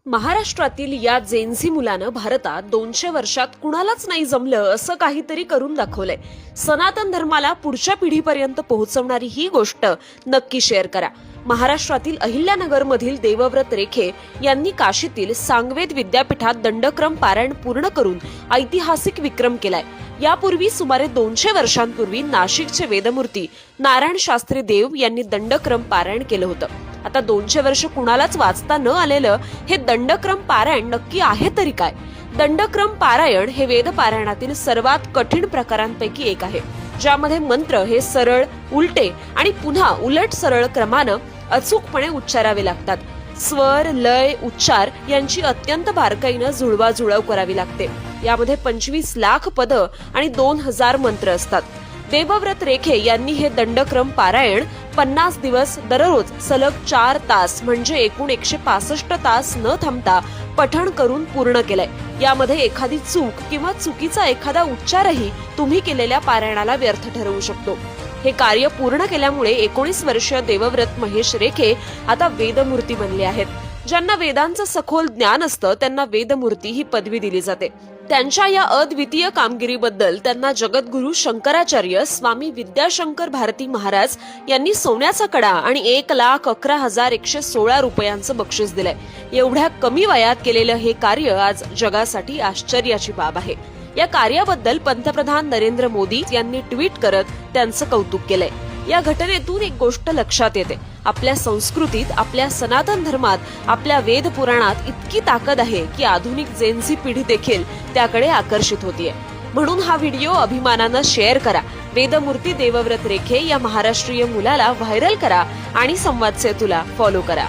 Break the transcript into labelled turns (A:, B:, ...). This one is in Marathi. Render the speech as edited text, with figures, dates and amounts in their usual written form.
A: महाराष्ट्रातील या जेन्झी मुलानं भारतात 200 वर्षात कुणालाच नाही जमलं असं काहीतरी करून दाखवलंय। सनातन धर्माला पुढच्या पिढीपर्यंत पोहोचवणारी ही गोष्ट नक्की शेअर करा। महाराष्ट्रातील अहिल्यानगर मधील देवव्रत रेखे यांनी काशीतील सांगवेद विद्यापीठात दंडक्रम पारायण पूर्ण करून ऐतिहासिक विक्रम केलाय। यापूर्वी सुमारे 200 वर्षांपूर्वी नाशिकचे वेदमूर्ती नारायण शास्त्री देव यांनी दंडक्रम पारायण केलं होतं। आता 200 वर्ष कुणालाच वाचता न आलेलं हे दंडक्रम पारायण नक्की आहे तरी काय? दंडक्रम पारायण हे वेद पारायणातील सर्वात कठीण प्रकारांपैकी एक आहे, ज्यामध्ये मंत्र हे सरळ, उलटे आणि पुन्हा उलट सरळ क्रमानं अचूकपणे उच्चारावे लागतात। स्वर, लय, उच्चार यांची अत्यंत बारकाईनं जुळवाजुळव करावी लागते। यामध्ये 25 लाख पद आणि 2000 मंत्र असतात। देवव्रत रेखे यांनी हे दंडक्रम पारायण 50 दिवस दररोज सलग 4 तास म्हणजे एकूण 165 तास न थांबता पठण करून पूर्ण केलंय। यामध्ये एखादी चूक किंवा चुकीचा एखादा उच्चारही तुम्ही केलेल्या पारायणाला व्यर्थ ठरवू शकतो। हे कार्य पूर्ण केल्यामुळे 19 वर्षीय देवव्रत महेश रेखे आता वेदमूर्ती बनले आहेत। ज्यांना वेदांचं सखोल ज्ञान असतं त्यांना वेदमूर्ती ही पदवी दिली जाते। त्यांच्या या अद्वितीय कामगिरीबद्दल त्यांना जगद्गुरु शंकराचार्य स्वामी विद्याशंकर भारती महाराज यांनी सोन्याचा कडा आणि 1,11,116 रुपयांचं बक्षीस दिलंय। एवढ्या कमी वयात केलेलं हे कार्य आज जगासाठी आश्चर्याची बाब आहे। या कार्याबद्दल पंतप्रधान नरेंद्र मोदी यांनी ट्विट करत त्यांचं कौतुक केलंय। या घटनेतून एक गोष्ट लक्षात येते, आपल्या संस्कृतीत, आपल्या सनातन धर्मात, आपल्या वेद पुराणात इतकी ताकद आहे की आधुनिक जेन्झी पिढी देखील त्याकडे आकर्षित होतीये। म्हणून हा व्हिडिओ अभिमानानं शेअर करा। वेदमूर्ती देवव्रत रेखे या महाराष्ट्रीय मुलाला व्हायरल करा आणि संवाद सेतूला फॉलो करा।